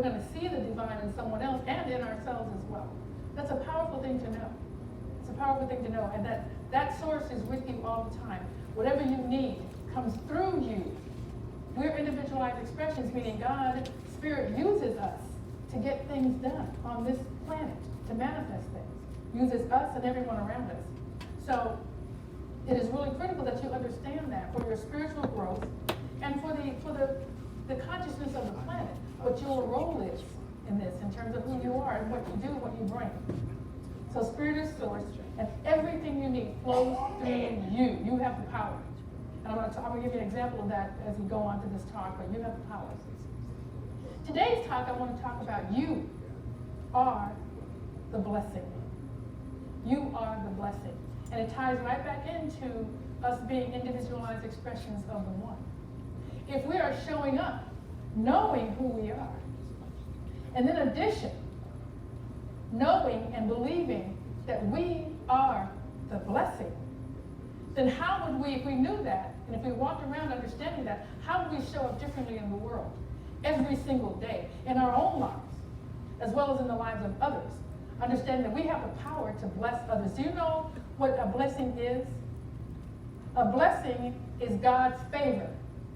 we're going to see the divine in someone else and in ourselves as well. That's a powerful thing to know. It's a powerful thing to know, and that source is with you all the time. Whatever you need comes through you. We're individualized expressions, meaning God, Spirit uses us to get things done on this planet, to manifest things. Uses us and everyone around us. So it is really critical that you understand that for your spiritual growth and for the consciousness of the planet, what your role is in this, in terms of who you are and what you do, what you bring. So Spirit is source, and everything you need flows through you. You have the power. And I'm going to give you an example of that as we go on to this talk, but you have the power. Today's talk, I want to talk about you are the blessing. You are the blessing. And it ties right back into us being individualized expressions of the one. If we are showing up, knowing who we are, and in addition, knowing and believing that we are the blessing, then how would we, if we knew that, and if we walked around understanding that, how would we show up differently in the world every single day, in our own lives, as well as in the lives of others? Understanding that we have the power to bless others. Do you know what a blessing is? A blessing is God's favor,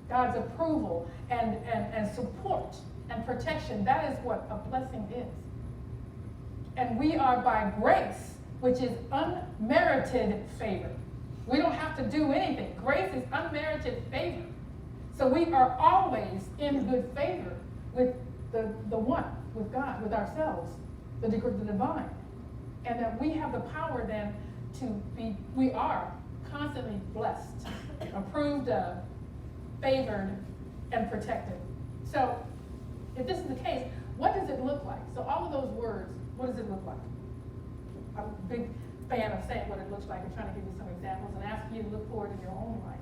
God's approval, and support and protection. That is what a blessing is. And we are by grace, which is unmerited favor. We don't have to do anything. Grace is unmerited favor. So we are always in good favor with the one, with God, with ourselves, the divine. And that we have the power then to be, we are constantly blessed, approved of, favored, and protected. So if this is the case, what does it look like? So all of those words, what does it look like? I'm a big fan of saying what it looks like and trying to give you some examples and ask you to look forward in your own life.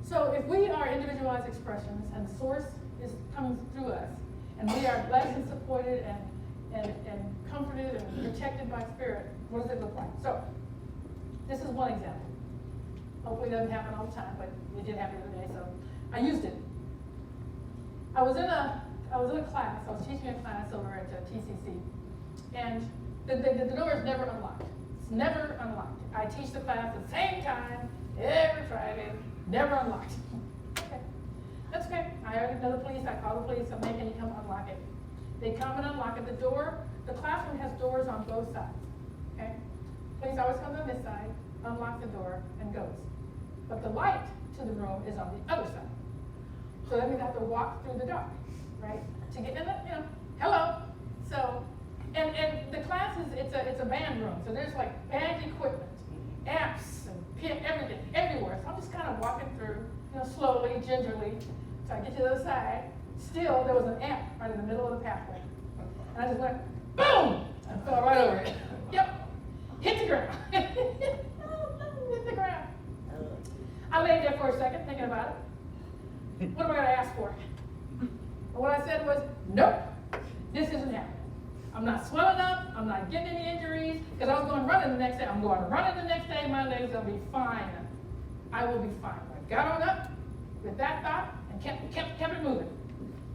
So if we are individualized expressions and the source is coming through us, and we are blessed and supported and comforted and protected by Spirit, what does it look like? So this is one example. Hopefully it doesn't happen all the time, but it did happen the other day, so I used it. I was in a class, I was teaching a class over at TCC, and the door is never unlocked. It's never unlocked. I teach the class at the same time, every Friday, never unlocked. Okay, that's okay. I already know the police, I call the police, I'm making you come unlock it. They come and unlock it. The door, the classroom has doors on both sides, okay? Police always comes on this side, unlocks the door, and goes. But the light to the room is on the other side. So that means I have to walk through the dark, right? To get in the, hello. So, and the class is, it's a band room. So there's like band equipment, amps, and pin, everything, everywhere. So I'm just kind of walking through, slowly, gingerly. So I get to the other side. Still, there was an amp right in the middle of the pathway. And I just went, boom! And fell right over it. Yep. Hit the ground. Hit the ground. I laid there for a second thinking about it. What am I going to ask for? And what I said was, nope, this isn't happening. I'm not swelling up. I'm not getting any injuries. Because I was going running the next day. I'm going running the next day. My legs will be fine. I will be fine. I got on up with that thought and kept it moving.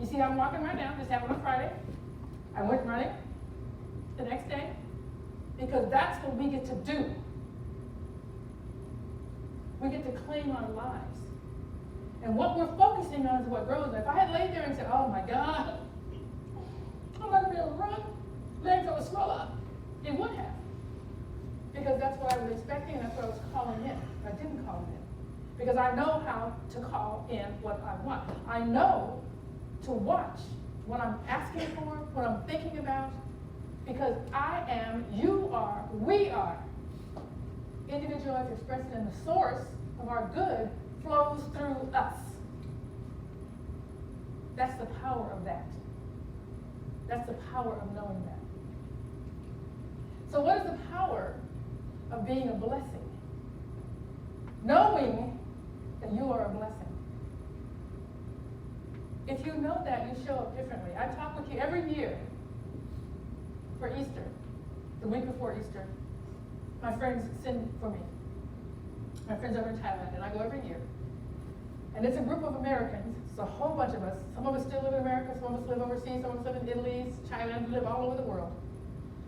You see how I'm walking right now? This happened on Friday. I went running the next day because that's what we get to do. We get to claim our lives. And what we're focusing on is what grows. If I had laid there and said, oh my God, I'm not going to be able to run, legs are going to swell up, it would have. Because that's what I was expecting and that's what I was calling in. I didn't call it in. Because I know how to call in what I want. I know to watch what I'm asking for, what I'm thinking about, because I am, you are, we are individualized expression, and the source of our good flows through us. That's the power of that. That's the power of knowing that. So what is the power of being a blessing? Knowing that you are a blessing. If you know that, you show up differently. I talk with you every year for Easter, the week before Easter. My friends send for me. My friends over in Thailand, and I go every year. And it's a group of Americans. It's a whole bunch of us. Some of us still live in America, some of us live overseas, some of us live in Italy, China, we live all over the world.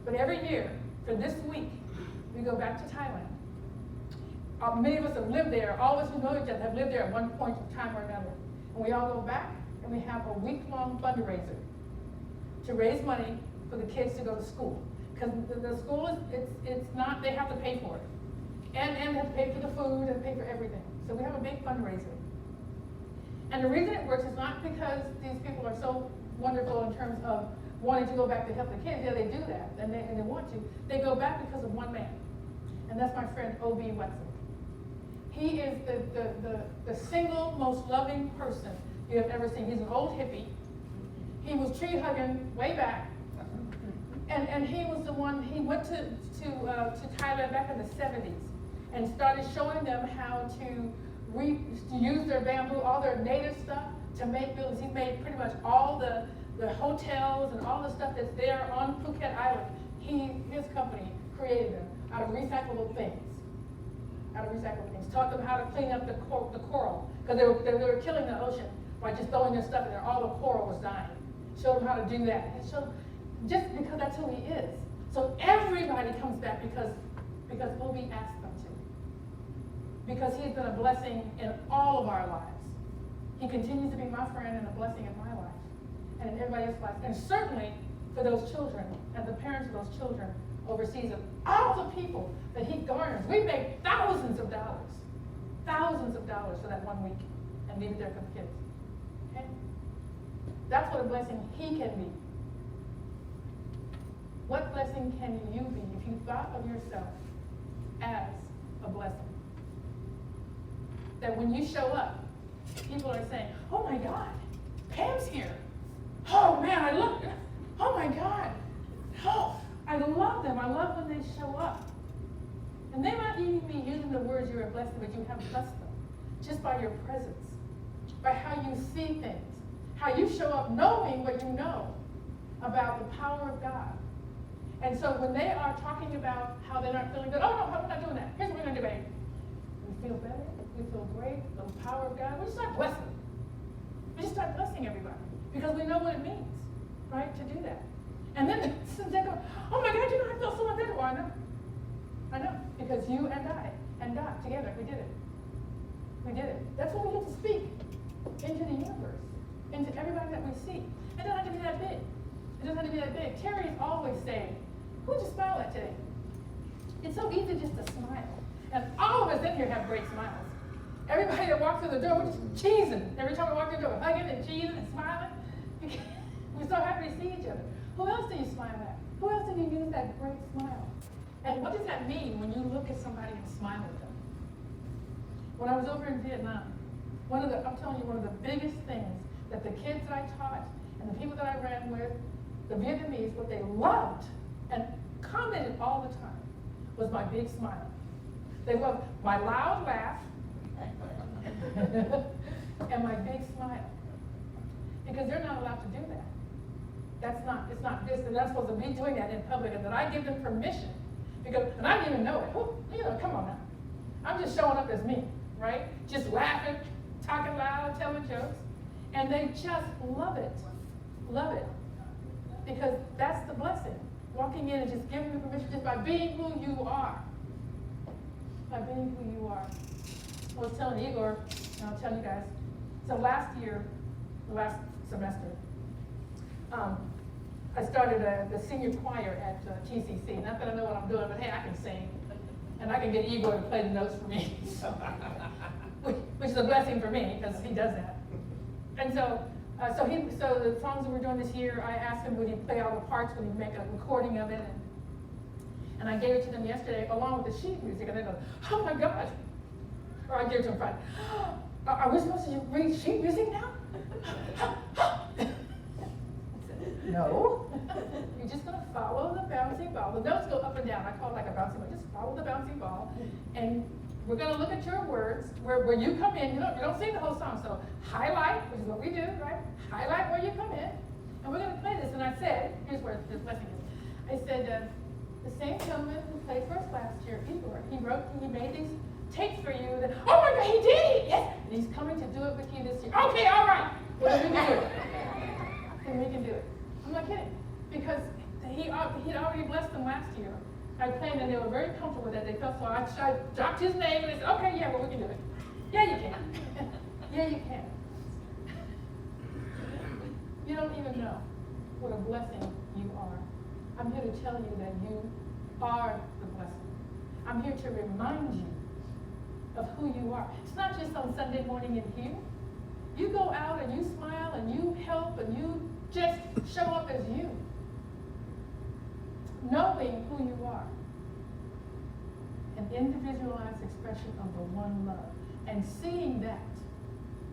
But every year, for this week, we go back to Thailand. Many of us have lived there. All of us who know each other have lived there at one point in time or another. And we all go back and we have a week-long fundraiser to raise money for the kids to go to school. Because the school it's not, they have to pay for it. And they have to pay for the food and pay for everything. So we have a big fundraiser. And the reason it works is not because these people are so wonderful in terms of wanting to go back to help the kids. Yeah, they do that, and they want to. They go back because of one man, and that's my friend O.B. Wetzel. He is the single most loving person you have ever seen. He's an old hippie. He was tree hugging way back, and he was the one. He went to Thailand back in the 70s and started showing them how to use their bamboo, all their native stuff, to make buildings. He made pretty much all the hotels and all the stuff that's there on Phuket Island. His company created them out of recyclable things. Taught them how to clean up the coral, because they were killing the ocean by just throwing their stuff in there. All the coral was dying. Showed them how to do that. Just because that's who he is. So everybody comes back because Obi asked them to. Because he's been a blessing in all of our lives. He continues to be my friend and a blessing in my life and in everybody else's life. And certainly for those children and the parents of those children overseas and all the people that he garners. We make thousands of dollars for that 1 week and leave it there for the kids. Okay? That's what a blessing he can be. What blessing can you be if you thought of yourself as a blessing? That when you show up, people are saying, oh my God, Pam's here. Oh man, oh my God. Oh, I love them. I love when they show up. And they might even be using the words you're a blessing, but you have blessed them just by your presence, by how you see things, how you show up knowing what you know about the power of God. And so when they are talking about how they're not feeling good, oh no, we're not doing that. Here's what we're going to do, baby. We feel better. We feel great. The power of God. We just start blessing. We just start blessing everybody because we know what it means, right, to do that. And then they go, oh my God, I feel so much better. Well, I know, because you and I and God together, we did it. We did it. That's what we get to speak into the universe, into everybody that we see. It doesn't have to be that big. It doesn't have to be that big. Terry is always saying, who'd you smile at today? It's so easy just to smile. And all of us in here have great smiles. Everybody that walks through the door, we're just cheesing. Every time we walk through the door, we're hugging and cheesing and smiling. We're so happy to see each other. Who else do you smile at? Who else do you use that great smile? And what does that mean when you look at somebody and smile at them? When I was over in Vietnam, I'm telling you, one of the biggest things that the kids that I taught and the people that I ran with, the Vietnamese, what they loved and commented all the time was my big smile. They loved my loud laugh and my big smile. Because they're not allowed to do that. It's not this, and they're not supposed to be doing that in public, and that I give them permission. And I didn't even know it. Come on now. I'm just showing up as me, right? Just laughing, talking loud, telling jokes. And they just love it. Love it. Because that's the blessing. Walking in and just giving them permission just by being who you are. By being who you are. I was telling Igor, and I'll tell you guys. So last semester, I started the senior choir at TCC. Not that I know what I'm doing, but hey, I can sing. And I can get Igor to play the notes for me. Which is a blessing for me, because he does that. And so the songs that we're doing this year, I asked him would he play all the parts, would he make a recording of it. And I gave it to them yesterday along with the sheet music. And they go, oh my God. Or I gave it to them Friday. Are we supposed to read sheet music now? No. You're just going to follow the bouncing ball. The notes go up and down. I call it like a bouncing ball. Just follow the bouncing ball. And we're going to look at your words where you come in. You don't sing the whole song. So highlight, which is what we do, right? Highlight where you come in. And we're going to play this. And I said, here's where this blessing is. I said, the same gentleman who played for us last year, Igor, he made these takes for you that, oh my God, he did it, yes, and he's coming to do it with you this year. Okay, all right, well, then we can do it. Then we can do it. I'm not kidding, because he'd already blessed them last year. I claimed that they were very comfortable with that. They felt so. I dropped his name and they said, okay, yeah, well, we can do it. Yeah, you can. Yeah, you can. You don't even know what a blessing you are. I'm here to tell you that you are the blessing. I'm here to remind you of who you are. It's not just on Sunday morning in here. You go out and you smile and you help and you just show up as you. Knowing who you are. An individualized expression of the one love. And seeing that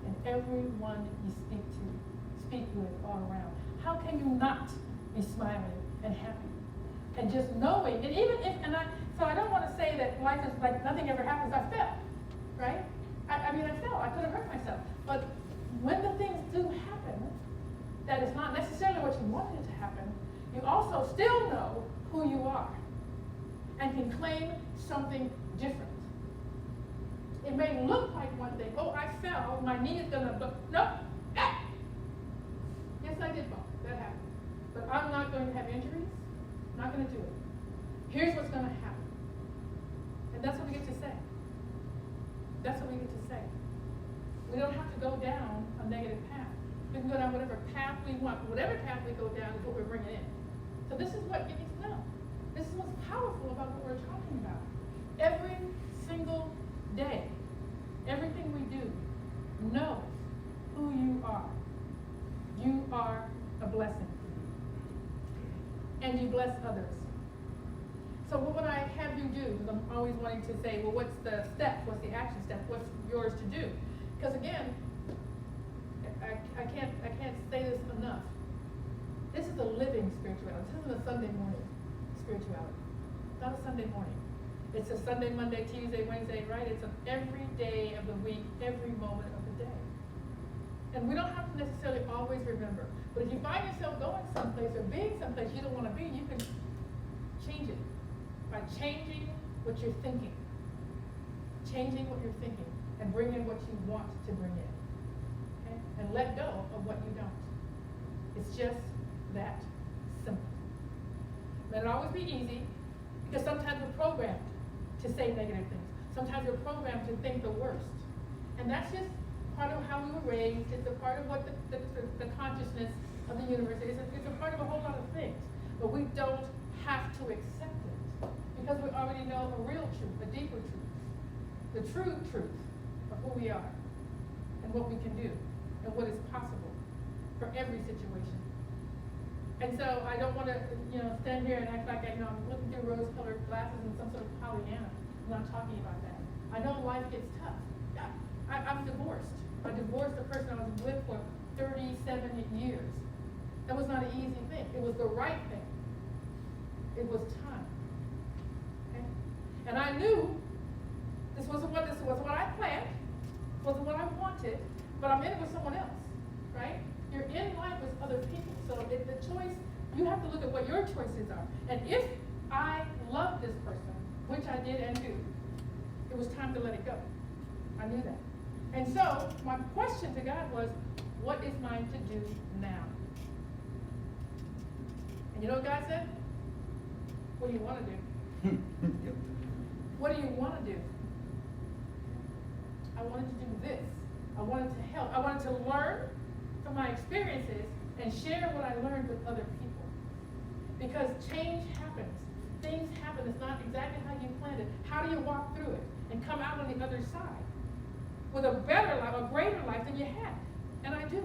in everyone you speak with all around. How can you not be smiling and happy? And just knowing, and even if, so I don't want to say that life is like nothing ever happens. I fell, right? I mean, I fell. I could have hurt myself. But when the things do happen, that is not necessarily what you wanted to happen, you also still know who you are and can claim something different. It may look like one thing. Oh, I fell. My knee is going to, nope. Ah! Yes, I did fall. That happened. But I'm not going to have injuries. I'm not going to do it. Here's what's going to happen. And that's what we get to say. That's what we get to say. We don't have to go down a negative path. We can go down whatever path we want. Whatever path we go down is what we're bringing in. So this is what you need to know. This is what's powerful about what we're talking about. Every single day, everything we do knows who you are. You are a blessing. And you bless others. So what would I have you do? Because I'm always wanting to say, well, what's the step? What's the action step? What's yours to do? Because again, I can't say this enough. This is a living spirituality. This isn't a Sunday morning spirituality. It's not a Sunday morning. It's a Sunday, Monday, Tuesday, Wednesday, right? It's an every day of the week, every moment of the day. And we don't have to necessarily always remember. But if you find yourself going someplace or being someplace you don't want to be, you can change it by changing what you're thinking. Changing what you're thinking and bring in what you want to bring in. Okay? And let go of what you don't. It's just that simple. May it always be easy, because sometimes we're programmed to say negative things. Sometimes we're programmed to think the worst. And that's just part of how we were raised. It's a part of what the consciousness of the universe is. It's a part of a whole lot of things. But we don't have to accept it, because we already know a real truth, a deeper truth, the true truth of who we are and what we can do and what is possible for every situation. And so I don't want to, stand here and act like I'm looking through rose-colored glasses and some sort of Pollyanna. I'm not talking about that. I know life gets tough. Yeah, I'm divorced. I divorced the person I was with for 37 years. That was not an easy thing. It was the right thing. It was time. Okay? And I knew this wasn't what I planned. This wasn't what I wanted. But I'm in it with someone else, right? You're in life with other people. So the choice, you have to look at what your choices are. And if I love this person, which I did and do, it was time to let it go. I knew that. And so my question to God was, what is mine to do now? And you know what God said? What do you want to do? What do you want to do? I wanted to do this. I wanted to help. I wanted to learn from my experiences and share what I learned with other people. Because change happens. Things happen. It's not exactly how you planned it. How do you walk through it and come out on the other side with a better life, a greater life than you had? And I do.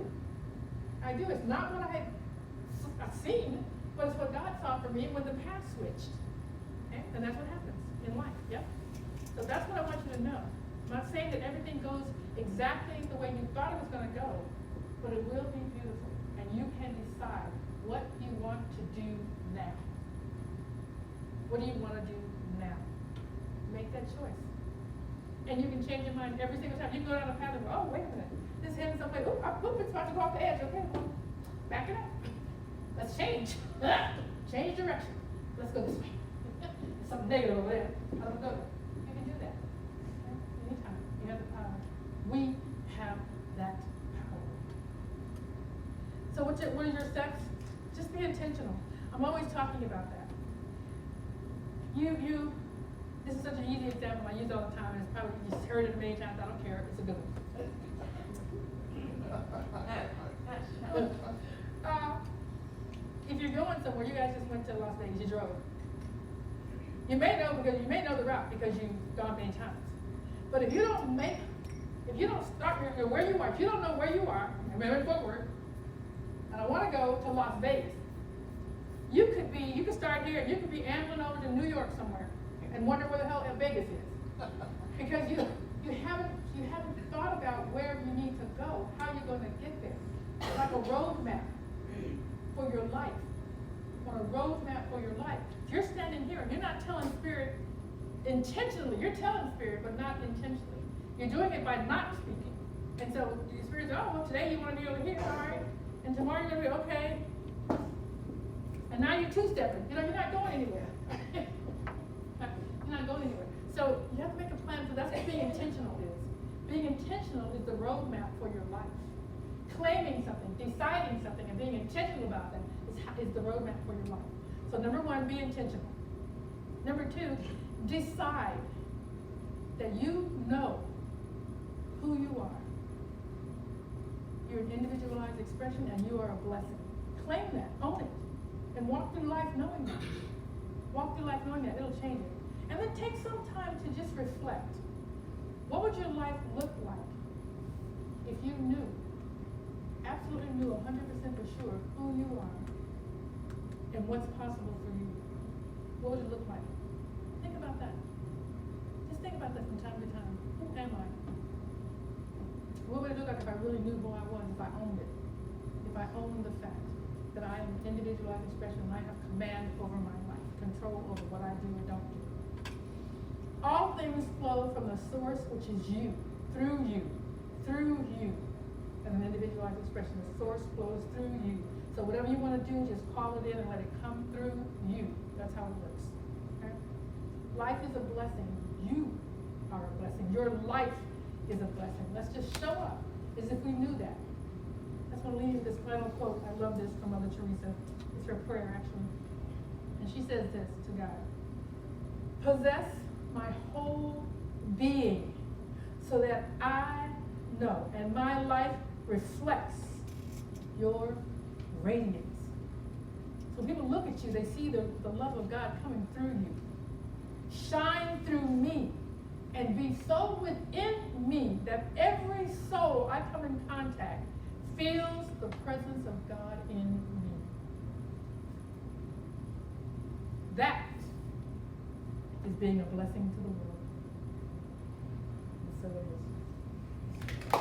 I do. It's not what I had seen, but it's what God saw for me when the path switched. Okay? And that's what happens in life. Yep. So that's what I want you to know. I'm not saying that everything goes exactly the way you thought it was going to go, but it will be beautiful. And you can decide what you want to do now. What do you want to do now? Make that choice. And you can change your mind every single time. You can go down a path and go, oh, wait a minute. This is heading someplace. Oh, it's about to go off the edge. Okay, well, back it up. Let's change. Change direction. Let's go this way. There's something negative over there. I don't go there. You can do that. Okay? We have that power. So what is your sex? Just be intentional. I'm always talking about that. This is such an easy example I use all the time, and it's probably, you've heard it many times, I don't care, it's a good one. If you're going somewhere, you guys just went to Las Vegas, you drove. You may know the route because you've gone many times. But if you don't start where you are, if you don't know where you are, remember Fort Worth, and I want to go to Las Vegas, you could start here, and you could be ambling over to New York somewhere and wonder where the hell Vegas is. Because you haven't thought about where you need to go, how you're going to get there. It's like a roadmap for your life. On a roadmap for your life. If you're standing here and you're not telling Spirit intentionally, you're telling Spirit, but not intentionally. You're doing it by not speaking. And so the Spirit says, oh, well, today you want to be over here, all right. And tomorrow you're going to be, okay. And now you're two-stepping. You're not going anywhere. You're not going anywhere. So you have to make a plan. So that's what being intentional is. Being intentional is the roadmap for your life. Claiming something, deciding something, and being intentional about that is the roadmap for your life. So number one, be intentional. Number two, decide that you know who you are. You're an individualized expression and you are a blessing. Claim that, own it, and walk through life knowing that. Walk through life knowing that, it'll change it. And then take some time to just reflect. What would your life look like if you absolutely knew 100% for sure who you are and what's possible for you? What would it look like? Think about that. Just think about that from time to time. Who am I? What would it look like if I really knew who I was, if I owned it? If I owned the fact that I am an individualized expression and I have command over my life, control over what I do or don't do. All things flow from the source, which is you, through you, and an individualized expression. The source flows through you. So whatever you want to do, just call it in and let it come through you. That's how it works. Okay? Life is a blessing. You are a blessing. Your life is a blessing. Let's just show up as if we knew that. That's what leaves this final quote. I love this from Mother Teresa. It's her prayer, actually. And she says this to God. Possess my whole being so that I know and my life reflects your radiance. So when people look at you, they see the love of God coming through you. Shine through me and be so within me that every soul I come in contact feels the presence of God in me. That is being a blessing to the world.